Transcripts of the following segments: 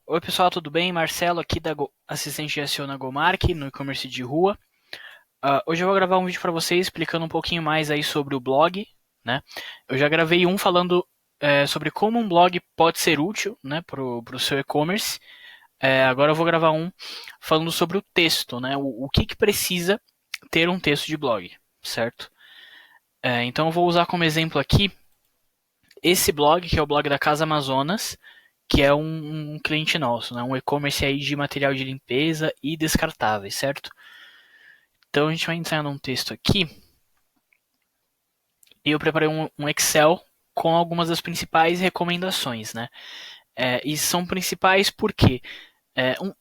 Oi pessoal, tudo bem? Marcelo aqui da assistente de SEO na GoMark, no e-commerce de rua. Hoje eu vou gravar um vídeo para vocês explicando um pouquinho mais aí sobre o blog, né? Eu já gravei um falando sobre como um blog pode ser útil, né, pro seu e-commerce. Agora eu vou gravar um falando sobre o texto, né? O que precisa ter um texto de blog, certo? Então eu vou usar como exemplo aqui esse blog, que é o blog da Casa Amazonas, que é um cliente nosso, né? Um e-commerce aí de material de limpeza e descartáveis, certo? Então a gente vai entrar num texto aqui e eu preparei um Excel com algumas das principais recomendações, né? E são principais porque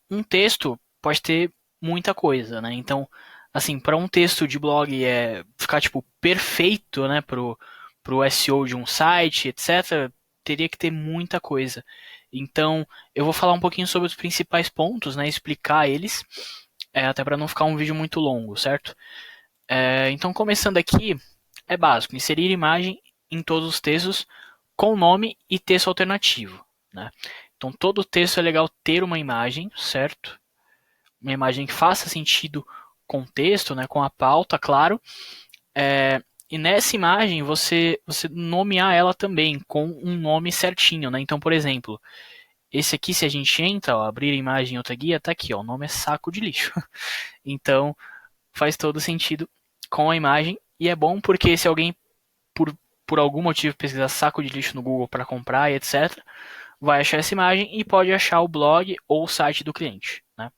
um texto pode ter muita coisa, né? Então, assim, para um texto de blog ficar tipo perfeito, né, pro SEO de um site, etc, teria que ter muita coisa. Então, eu vou falar um pouquinho sobre os principais pontos, né, explicar eles, até para não ficar um vídeo muito longo, certo? Então, começando aqui, é básico, inserir imagem em todos os textos com nome e texto alternativo, né? Então, todo texto é legal ter uma imagem, certo? Uma imagem que faça sentido com o texto, né, com a pauta, claro. E nessa imagem você nomear ela também com um nome certinho, né? Então, por exemplo, esse aqui, se a gente entra, ó, abrir a imagem em outra guia, tá aqui, ó, o nome é saco de lixo. Então, faz todo sentido com a imagem e é bom porque se alguém por, por algum motivo pesquisar saco de lixo no Google para comprar e etc, vai achar essa imagem e pode achar o blog ou o site do cliente, né?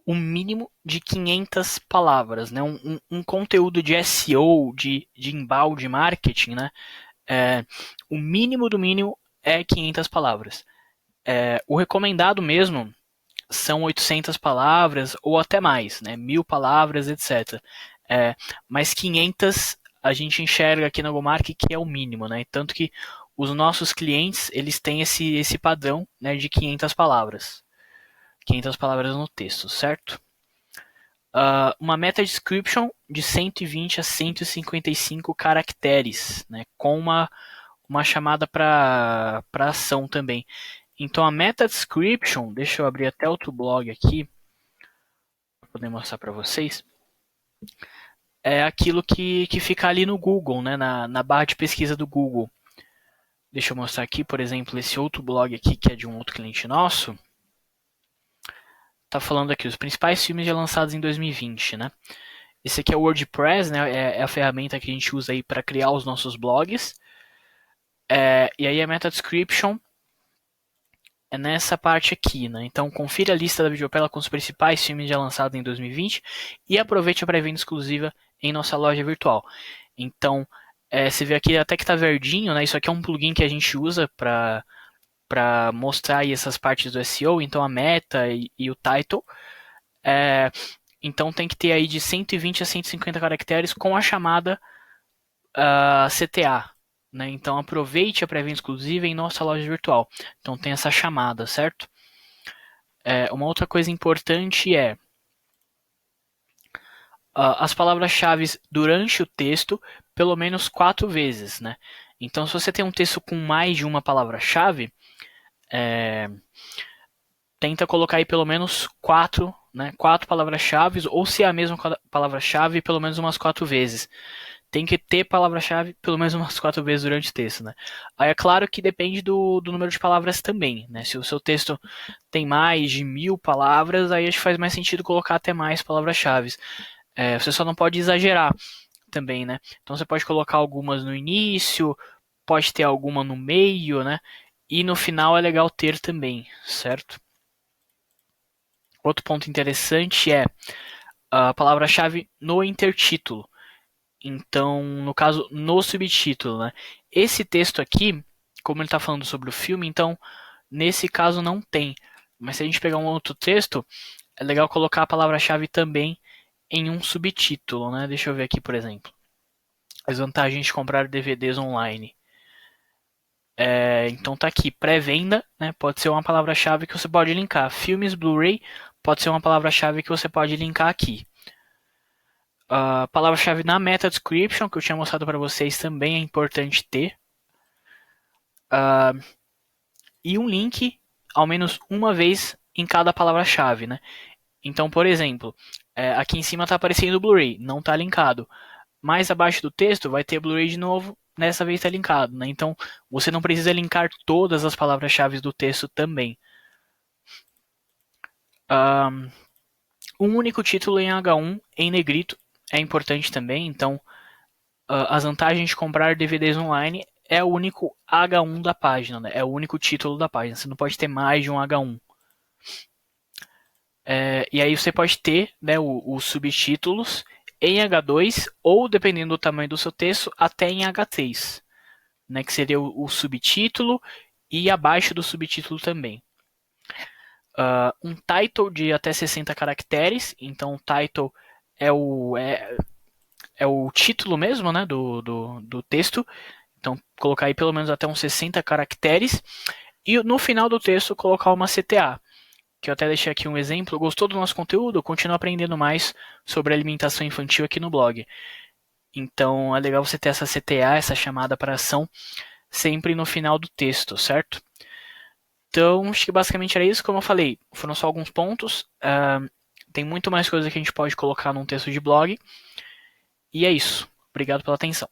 Um mínimo de 500 palavras, né? Um conteúdo de SEO, de inbound marketing, né? O mínimo do mínimo é 500 palavras. O recomendado mesmo são 800 palavras ou até mais, né? 1000 palavras, etc. Mas 500 a gente enxerga aqui na GoMark que é o mínimo, né? Tanto que os nossos clientes eles têm esse padrão, né, de 500 palavras. 500 palavras no texto, certo? Uma meta description de 120 a 155 caracteres, né, com uma chamada para ação também. Então a meta description, deixa eu abrir até outro blog aqui para poder mostrar para vocês, é aquilo que fica ali no Google, né, na barra de pesquisa do Google. Deixa eu mostrar aqui, por exemplo, esse outro blog aqui que é de um outro cliente nosso. Tá falando aqui os principais filmes já lançados em 2020, né? Esse aqui é o WordPress, né? É a ferramenta que a gente usa aí para criar os nossos blogs. E aí a meta description é nessa parte aqui, né? Então confira a lista da Videopela com os principais filmes já lançados em 2020 e aproveite a pré-venda exclusiva em nossa loja virtual. Então, você vê aqui até que tá verdinho, né? Isso aqui é um plugin que a gente usa para mostrar aí essas partes do SEO, então a meta e o title. Então tem que ter aí de 120 a 150 caracteres com a chamada CTA. Né? Então aproveite a pré-venda exclusiva em nossa loja virtual. Então tem essa chamada, certo? Uma outra coisa importante é as palavras-chave durante o texto pelo menos 4 vezes. Né? Então se você tem um texto com mais de uma palavra-chave, tenta colocar aí pelo menos quatro, né, 4 palavras-chave, ou se é a mesma palavra-chave, pelo menos umas 4 vezes. Tem que ter palavra-chave pelo menos umas 4 vezes durante o texto, né? Aí é claro que depende do número de palavras também, né? Se o seu texto tem mais de 1000 palavras, aí acho que faz mais sentido colocar até mais palavras-chave. Você só não pode exagerar também, né? Então você pode colocar algumas no início, pode ter alguma no meio, né? E no final é legal ter também, certo? Outro ponto interessante é a palavra-chave no intertítulo. Então, no caso, no subtítulo, né? Esse texto aqui, como ele está falando sobre o filme, então, nesse caso não tem. Mas se a gente pegar um outro texto, é legal colocar a palavra-chave também em um subtítulo, né? Deixa eu ver aqui, por exemplo. As vantagens de comprar DVDs online. Então tá aqui, pré-venda, né? Pode ser uma palavra-chave que você pode linkar. Filmes Blu-ray pode ser uma palavra-chave que você pode linkar aqui. A palavra-chave na meta description, que eu tinha mostrado para vocês, também é importante ter. e um link ao menos uma vez em cada palavra-chave, né? Então, por exemplo, aqui em cima está aparecendo Blu-ray, não está linkado. Mais abaixo do texto vai ter Blu-ray de novo, nessa vez está linkado, né? Então, você não precisa linkar todas as palavras-chave do texto também. Um único título em H1 em negrito é importante também, então as vantagens de comprar DVDs online é o único H1 da página, né? É o único título da página. Você não pode ter mais de um H1. E aí você pode ter, né, os subtítulos em H2 ou, dependendo do tamanho do seu texto, até em H3, né, que seria o subtítulo e abaixo do subtítulo também. Um title de até 60 caracteres, então o title é o título mesmo, né, do texto. Então, colocar aí pelo menos até uns 60 caracteres. E no final do texto, colocar uma CTA. Que eu até deixei aqui um exemplo. Gostou do nosso conteúdo? Continua aprendendo mais sobre alimentação infantil aqui no blog. Então, é legal você ter essa CTA, essa chamada para ação, sempre no final do texto, certo? Então, acho que basicamente era isso. Como eu falei, foram só alguns pontos. Tem muito mais coisa que a gente pode colocar num texto de blog. E é isso. Obrigado pela atenção.